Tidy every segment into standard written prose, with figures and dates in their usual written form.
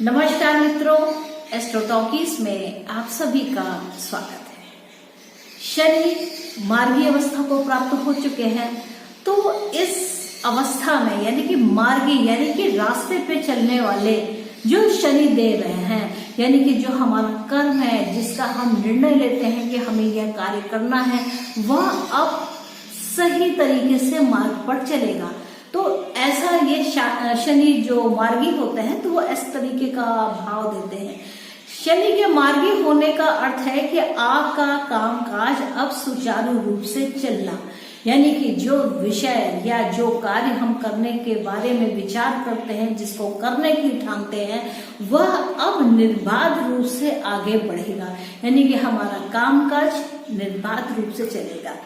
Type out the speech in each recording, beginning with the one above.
नमस्कार मित्रों, astro talkies में आप सभी का स्वागत है। शनि मार्गी अवस्था को प्राप्त हो चुके हैं, तो इस अवस्था में यानी कि मार्गी यानी कि रास्ते पे चलने वाले जो शनि देव हैं, यानी कि जो हमारा कर्म है, जिसका हम निर्णय लेते हैं कि हमें यह कार्य करना है, वह अब सही तरीके से मार्ग पर चलेगा। तो ऐसा ये शनि जो मार्गी होते हैं तो वो इस तरीके का भाव देते हैं। शनि के मार्गी होने का अर्थ है कि आपका कामकाज अब सुचारू रूप से चलना, यानी कि जो विषय या जो कार्य हम करने के बारे में विचार करते हैं, जिसको करने की ठानते हैं, वह अब निर्बाध रूप से आगे बढ़ेगा, यानी कि हमारा कामकाज निर्बाध रूप से चलेगा।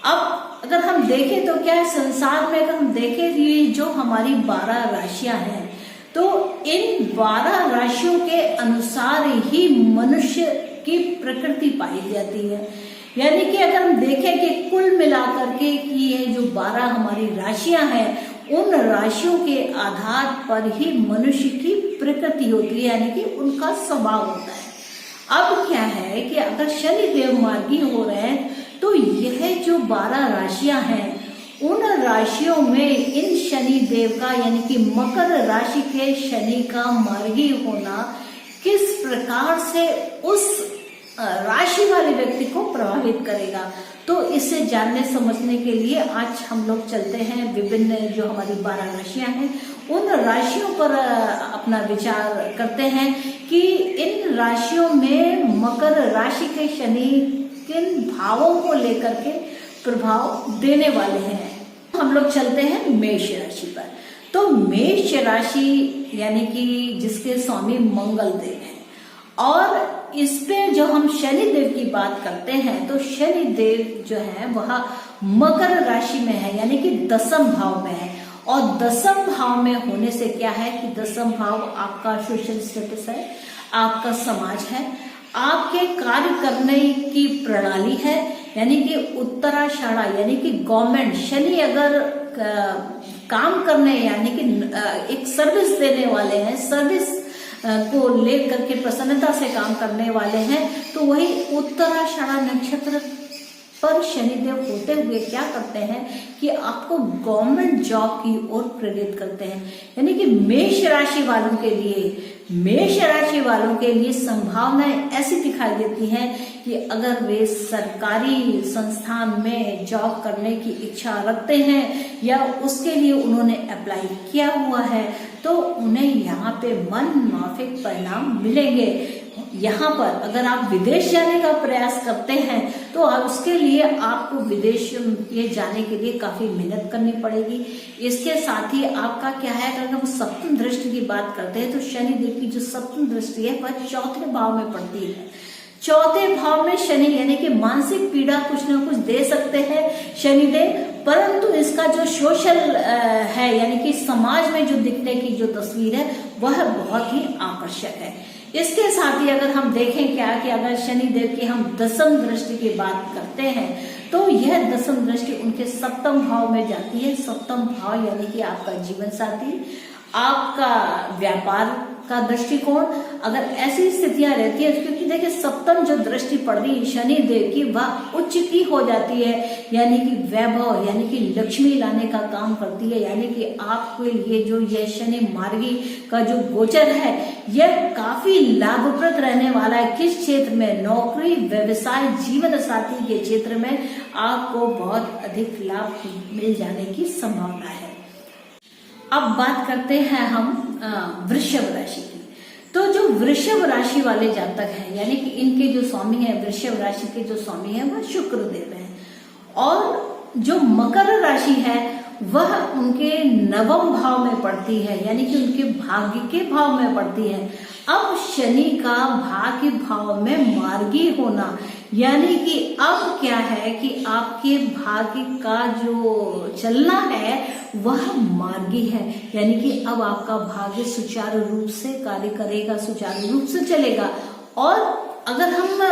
अब अगर हम देखें तो क्या है, संसार में अगर हम देखें ये जो हमारी 12 राशियां हैं, तो इन 12 राशियों के अनुसार ही मनुष्य की प्रकृति पाई जाती है। यानी कि अगर हम देखें कि कुल मिलाकर के कि ये जो 12 हमारी राशियां हैं, उन राशियों के आधार पर ही मनुष्य की प्रकृति होती है, यानी कि उनका स्वभाव होता है। अब क्या है कि अगर शनि देव मार्गी हो रहे हैं, तो यह जो 12 राशियां हैं, उन राशियों में इन शनि देव का यानी कि मकर राशि के शनि का मार्गी होना किस प्रकार से उस राशि वाले व्यक्ति को प्रभावित करेगा, तो इसे जानने समझने के लिए आज हम लोग चलते हैं विभिन्न जो हमारी 12 राशियां हैं, उन राशियों पर अपना विचार करते हैं कि इन राशियों में मकर राशि के शनि किन भावों को लेकर के प्रभाव देने वाले हैं। हम लोग चलते हैं मेष राशि पर। तो मेष राशि यानी कि जिसके स्वामी मंगल देव हैं, और इस पे जो हम शनि देव की बात करते हैं, तो शनि देव जो है वह मकर राशि में है, यानी कि 10वें भाव में है। और 10वें भाव में होने से क्या है कि 10वां भाव आपका सोशल स्टेटस है, आपका समाज है, आपके कार्य करने की प्रणाली है, यानी कि उत्तराषाढ़ा यानी कि गवर्नमेंट। शनि अगर काम करने यानी कि एक सर्विस देने वाले हैं, सर्विस को लेकर के प्रसन्नता से काम करने वाले हैं, तो वही उत्तराषाढ़ा नक्षत्र पर शनिदेव होते हुए क्या करते हैं कि आपको गवर्नमेंट जॉब की ओर प्रेरित करते हैं। यानी कि मेष राशि वालों के लिए संभावनाएं ऐसी दिखाई देती हैं कि अगर वे सरकारी संस्थान में जॉब करने की इच्छा रखते हैं या उसके लिए उन्होंने अप्लाई किया हुआ है, तो उन्हें यहाँ पे मन माफिक परिणाम मिलेंगे। यहाँ पर अगर आप विदेश जाने का प्रयास करते हैं, तो उसके लिए आपको विदेश ये जाने के लिए काफी मेहनत करनी पड़ेगी। इसके साथ ही आपका क्या है, अगर हम सप्तम दृष्टि की बात करते हैं, तो शनि देव की जो सप्तम दृष्टि है वह 4थे भाव में पड़ती है। 4थे भाव में शनि यानी कि मानसिक पीड़ा कुछ ना कुछ दे सकते हैं शनिदेव, परंतु इसका जो सोशल है यानी कि समाज में जो दिखने की जो तस्वीर है वह बहुत ही आकर्षक है। इसके साथ ही अगर हम देखें क्या कि अगर शनि देव की हम 10वीं दृष्टि की बात करते हैं, तो यह 10वीं दृष्टि उनके 7वें भाव में जाती है। 7वां भाव यानी कि आपका जीवन साथी, आपका व्यापार का दृष्टिकोण, अगर ऐसी स्थितियां रहती है, क्योंकि देखिए 7वीं जो दृष्टि पड़ रही है शनि देव की, वह उच्च की हो जाती है, यानी कि वैभव यानी कि लक्ष्मी लाने का काम करती है। यानी कि आपके लिए जो यह शनि मार्गी का जो गोचर है, यह काफी लाभप्रद रहने वाला है। किस क्षेत्र में? नौकरी, व्यवसाय, जीवन साथी के क्षेत्र में आपको बहुत अधिक लाभ मिल जाने की संभावना है। अब बात करते हैं हम वृषभ राशि की। तो जो वृषभ राशि वाले जातक हैं, यानी कि इनके जो स्वामी हैं, वृषभ राशि के जो स्वामी हैं वह शुक्र देव हैं, और जो मकर राशि है वह उनके 9वें भाव में पड़ती है, यानी कि उनके भाग्य के भाव में पड़ती है। अब शनि का भाग्य भाव में मार्गी होना, यानी कि अब क्या है कि आपके भाग्य का जो चलना है वह मार्गी है, यानी कि अब आपका भाग्य सुचारू रूप से कार्य करेगा, सुचारू रूप से चलेगा। और अगर हम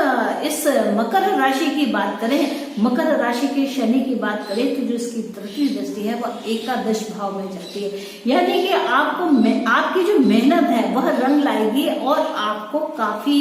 इस मकर राशि की बात करें, मकर राशि के शनि की बात करें, तो जो इसकी तृतीय दृष्टि है वह एकादश भाव में जाती है, यानी कि आपको आपकी जो मेहनत है वह रंग लाएगी। और आपको काफी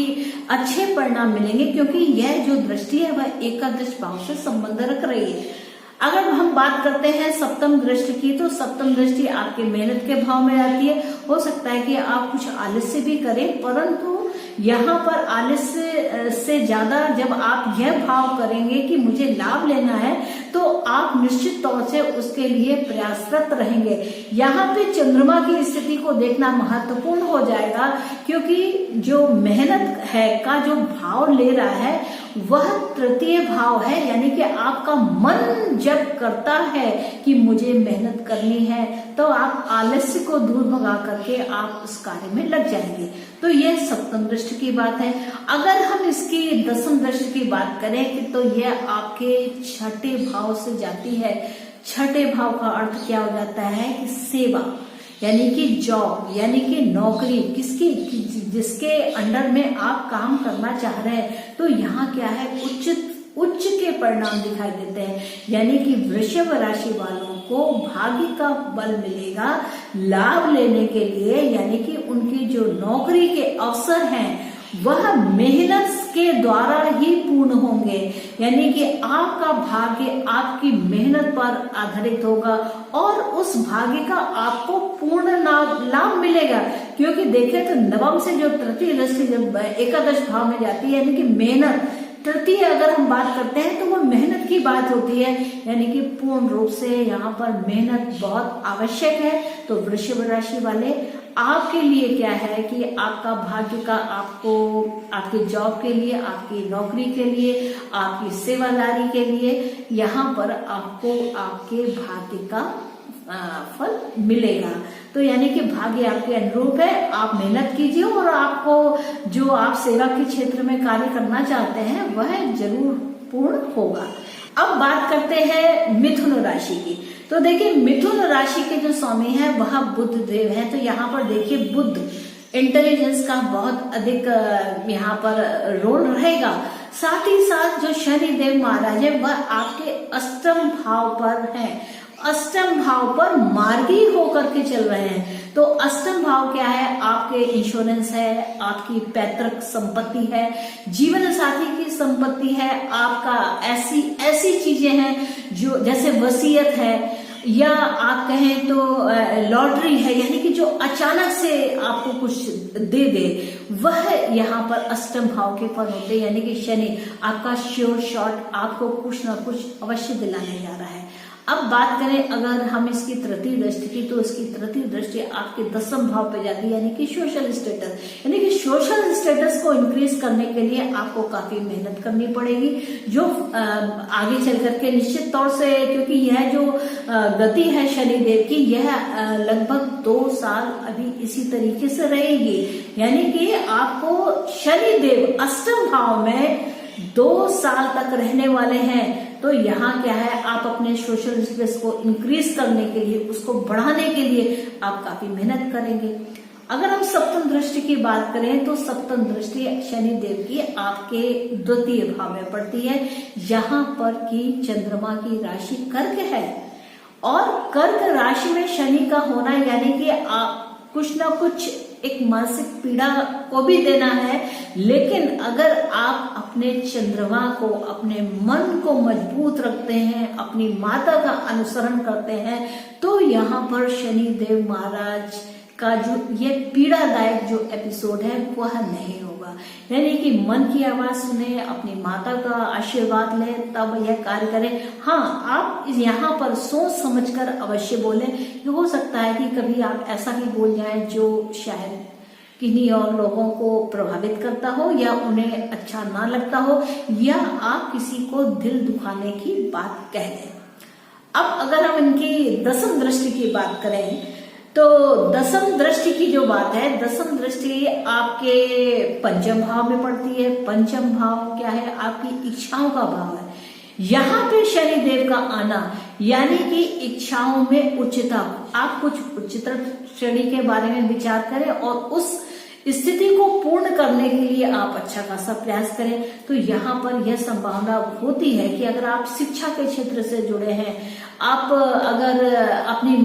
अच्छे परिणाम मिलेंगे, क्योंकि यह जो दृष्टि है वह एकादश भाव से संबंध रख रही है। अगर हम बात करते हैं सप्तम दृष्टि की, तो सप्तम दृष्टि आपके मेहनत के भाव में आती है। हो सकता है कि आप कुछ आलस्य भी करें, परंतु यहाँ पर आलस्य से ज्यादा जब आप यह भाव करेंगे कि मुझे लाभ लेना है, तो आप निश्चित तौर से उसके लिए प्रयासरत रहेंगे। यहाँ पे चंद्रमा की स्थिति को देखना महत्वपूर्ण हो जाएगा, क्योंकि जो मेहनत है का जो भाव ले रहा है वह तृतीय भाव है, यानी कि आपका मन जब करता है कि मुझे मेहनत करनी है, तो आप आलस्य को दूर भगा करके आप उस कार्य में लग जाएंगे। तो यह सप्तम दृष्टि की बात है। अगर हम इसकी दसम दृष्टि की बात करें कि तो यह आपके छठे भाव से जाती है। छठे भाव का अर्थ क्या हो जाता है कि सेवा, यानी कि जॉब, यानी कि नौकरी, जिसके अंडर में आप काम करना चाह रहे हैं। तो यहाँ क्या है, उच्च के परिणाम दिखाई देते हैं, यानी कि वृषभ राशि वालों को भाग्य का बल मिलेगा लाभ लेने के लिए, यानी कि उनकी जो नौकरी के अवसर हैं वह मेहनत के द्वारा ही पूर्ण होंगे, यानी कि आपका भाग्य आपकी मेहनत पर आधारित होगा और उस भाग्य का आपको पूर्ण लाभ मिलेगा। क्योंकि देखें तो नवम से जो तृतीय दृष्टि जब एकादश भाव में जाती है, यानी कि मेहनत, तृतीय अगर हम बात करते हैं तो वो मेहनत की बात होती है, यानी कि पूर्ण रूप से यहाँ पर मेहनत बहुत आवश्यक है। तो वृषभ राशि वाले आपके लिए क्या है कि आपका भाग्य का आपको आपके जॉब के लिए, आपकी नौकरी के लिए, आपकी सेवादारी के लिए यहाँ पर आपको आपके भाग्य का फल मिलेगा। तो यानी कि भाग्य आपके अनुरूप है, आप मेहनत कीजिए और आपको जो आप सेवा के क्षेत्र में कार्य करना चाहते हैं वह जरूर पूर्ण होगा। अब बात करते हैं मिथुन राशि की। तो देखिए मिथुन राशि के जो स्वामी हैं वह बुध देव हैं। तो यहाँ पर देखिए बुध इंटेलिजेंस का बहुत अधिक यहाँ पर रोल रहेगा। साथ ही साथ जो शनि देव महाराज है वह आपके अष्टम भाव पर हैं, अष्टम भाव पर मार्गी होकर के चल रहे हैं। तो अष्टम भाव क्या है, आपके इंश्योरेंस है, आपकी पैतृक संपत्ति है, जीवन साथी की संपत्ति है, आपका ऐसी चीजें हैं जो जैसे वसीयत है, या आप कहें तो लॉटरी है, यानी कि जो अचानक से आपको कुछ दे दे, वह यहाँ पर अष्टम भाव के फल होते हैं। यानी कि शनि आपका श्योर शॉट आपको कुछ ना कुछ अवश्य दिलाने जा रहा है। अब बात करें अगर हम इसकी तृतीय दृष्टि की, तो इसकी तृतीय दृष्टि आपके दसम भाव पे जाती है, यानी कि सोशल स्टेटस। यानी कि सोशल स्टेटस को इंक्रीज करने के लिए आपको काफी मेहनत करनी पड़ेगी, जो आगे चल करके निश्चित तौर से, क्योंकि यह जो गति है शनिदेव की, यह लगभग 2 साल अभी इसी तरीके से रहेगी। यानी कि आपको शनिदेव अष्टम भाव में 2 साल तक रहने वाले हैं। तो यहाँ क्या है, आप अपने सोशल स्पेस को इंक्रीज करने के लिए, उसको बढ़ाने के लिए आप काफी मेहनत करेंगे। अगर हम सप्तम दृष्टि की बात करें तो सप्तम दृष्टि शनि देव की आपके द्वितीय भाव में पड़ती है। यहाँ पर की चंद्रमा की राशि कर्क है और कर्क राशि में शनि का होना, यानी कि आप कुछ ना कुछ एक मानसिक पीड़ा को भी देना है। लेकिन अगर आप अपने चंद्रमा को, अपने मन को मजबूत रखते हैं, अपनी माता का अनुसरण करते हैं, तो यहाँ पर शनि देव महाराज का जो ये पीड़ादायक जो एपिसोड है वह नहीं होगा। यानी कि मन की आवाज सुने, अपनी माता का आशीर्वाद लें, तब यह कार्य करें। हाँ, आप यहाँ पर सोच समझकर अवश्य बोलें। हो सकता है कि कभी आप ऐसा ही बोल जाएं जो शायद किन्हीं और लोगों को प्रभावित करता हो या उन्हें अच्छा ना लगता हो, या आप किसी को दिल दुखाने की बात कह दें। अब अगर हम इनकी दसम दृष्टि की बात करें तो दसम दृष्टि की जो बात है, दसम दृष्टि आपके पंचम भाव में पड़ती है। पंचम भाव क्या है, आपकी इच्छाओं का भाव है। यहाँ पे शनि देव का आना, यानी कि इच्छाओं में उच्चता, आप कुछ उच्चतर श्रेणी के बारे में विचार करें और उस स्थिति को पूर्ण करने के लिए आप अच्छा खासा प्रयास करें। तो यहाँ पर यह संभावना होती है कि अगर आप शिक्षा के क्षेत्र से जुड़े हैं, आप अगर अपनी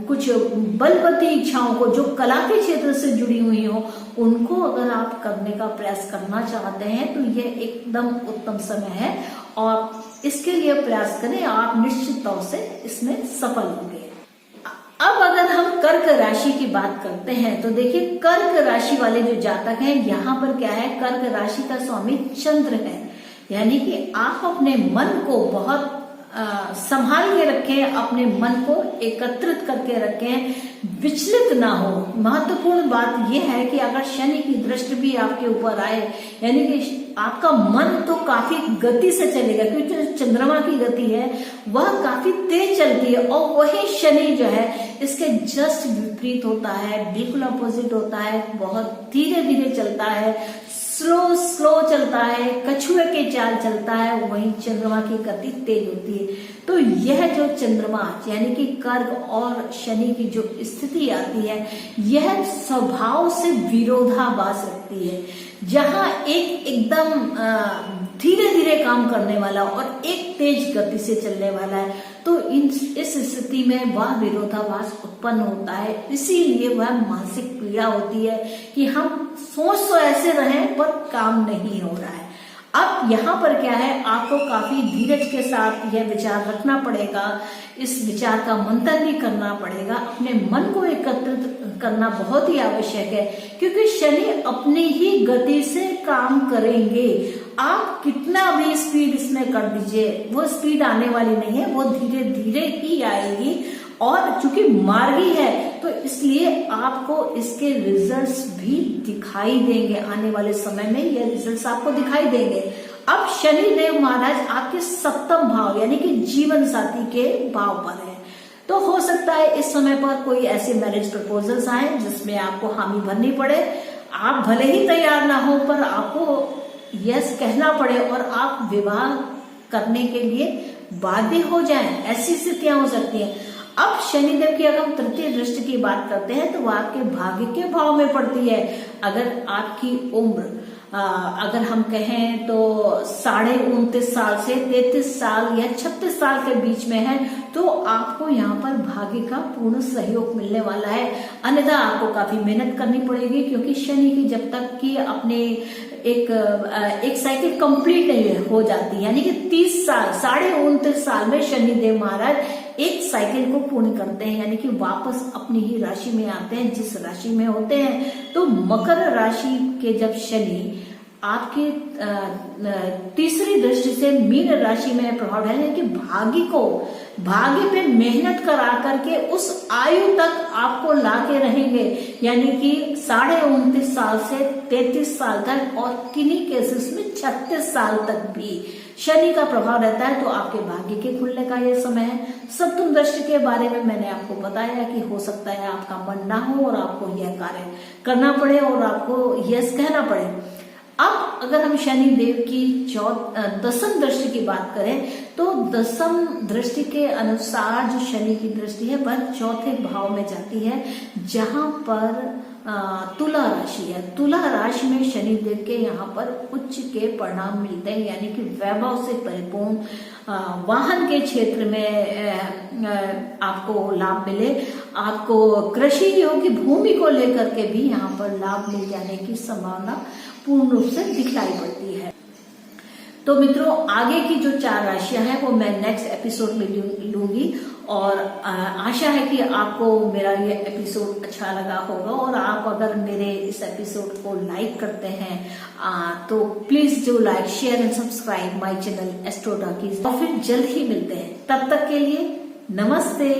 कुछ बलवती इच्छाओं को जो कला के क्षेत्र से जुड़ी हुई हो उनको अगर आप करने का प्रयास करना चाहते हैं तो यह एकदम उत्तम समय है और इसके लिए प्रयास करें, आप निश्चित तौर से इसमें सफल होंगे। अब अगर हम कर्क राशि की बात करते हैं तो देखिए, कर्क राशि वाले जो जातक हैं, यहाँ पर क्या है, कर्क राशि का स्वामी चंद्र है, यानी कि आप अपने मन को बहुत संभाल के रखें, अपने मन को एकत्रित करके रखें, विचलित ना हो। महत्वपूर्ण बात यह है कि अगर शनि की दृष्टि भी आपके ऊपर आए, यानी कि आपका मन तो काफी गति से चलेगा, क्योंकि चंद्रमा की गति है वह काफी तेज चलती है, और वही शनि जो है इसके जस्ट विपरीत होता है, बिल्कुल अपोजिट होता है, बहुत धीरे धीरे चलता है, स्लो चलता है, कछुए के चाल चलता है, वहीं चंद्रमा की गति तेज होती है। तो यह जो चंद्रमा यानी कि कर्क और शनि की जो स्थिति आती है, यह स्वभाव से विरोधाभास रखती है। जहां एक एकदम धीरे धीरे काम करने वाला और एक तेज गति से चलने वाला है, तो इस स्थिति में वह विरोधाभास उत्पन्न होता है। इसीलिए वह मानसिक पीड़ा होती है कि हम सोच तो ऐसे रहे पर काम नहीं हो रहा है। अब यहाँ पर क्या है, आपको काफी धीरज के साथ यह विचार रखना पड़ेगा, इस विचार का मंथन भी करना पड़ेगा, अपने मन को एकत्रित करना बहुत ही आवश्यक है, क्योंकि शनि अपनी ही गति से काम करेंगे। आप कितना भी स्पीड इसमें कर दीजिए, वो स्पीड आने वाली नहीं है, वो धीरे धीरे ही आएगी। और चूंकि मार्गी है तो इसलिए आपको इसके रिजल्ट्स भी दिखाई देंगे, आने वाले समय में ये रिजल्ट्स आपको दिखाई देंगे। अब शनि देव महाराज आपके सप्तम भाव यानी कि जीवन साथी के भाव पर है, तो हो सकता है इस समय पर कोई ऐसे मैरिज प्रपोजल्स आए जिसमें आपको हामी भरनी पड़े। आप भले ही तैयार ना हो पर आपको यस कहना पड़े और आप विवाह करने के लिए बाध्य हो जाएं, ऐसी स्थितियां हो सकती हैं। अब शनिदेव की अगर हम तृतीय दृष्टि की बात करते हैं तो वह आपके भाग्य के भाव में पड़ती है। अगर आपकी उम्र अगर हम कहें तो 29.5 साल से 33 साल या 36 साल के बीच में है, तो आपको यहाँ पर भाग्य का पूर्ण सहयोग मिलने वाला है। अन्यथा आपको काफी मेहनत करनी पड़ेगी, क्योंकि शनि की जब तक कि अपने एक साइकिल कंप्लीट नहीं हो जाती, यानी कि 30 साल 29.5 साल में शनिदेव महाराज एक साइकिल को पूर्ण करते हैं, यानी कि वापस अपनी ही राशि में आते हैं जिस राशि में होते हैं। तो मकर राशि के जब शनि आपके तीसरी दृष्टि से मीन राशि में प्रभाव डालेंगे कि भाग्य पे मेहनत करा करके उस आयु तक आपको लाके रहेंगे, यानी कि 29.5 साल से 33 साल तक, और किन्हीं केसेस में 36 साल तक भी शनि का प्रभाव रहता है। तो आपके भाग्य के खुलने का यह समय है। सप्तम दृष्टि के बारे में मैंने आपको बताया कि हो सकता है आपका मन ना हो और आपको यह कार्य करना पड़े और आपको यस कहना पड़े। अब अगर हम शनि देव की दसम दृष्टि की बात करें तो दसम दृष्टि के अनुसार जो शनि की दृष्टि है वह चौथे भाव में जाती है, जहां पर तुला राशि है। तुला राशि में शनि देव के यहाँ पर उच्च के परिणाम मिलते हैं, यानी कि वैभव से परिपूर्ण, वाहन के क्षेत्र में आपको लाभ मिले, आपको कृषि योग्य भूमि को लेकर के भी यहाँ पर लाभ मिल जाने की संभावना पूर्ण रूप से दिखलाई पड़ती है। तो मित्रों, आगे की जो 4 राशियां हैं वो मैं नेक्स्ट एपिसोड में लूंगी, और आशा है कि आपको मेरा ये एपिसोड अच्छा लगा होगा। और आप अगर मेरे इस एपिसोड को लाइक करते हैं तो please do like, share and subscribe my channel astro talkies. और फिर जल्द ही मिलते हैं, तब तक के लिए नमस्ते।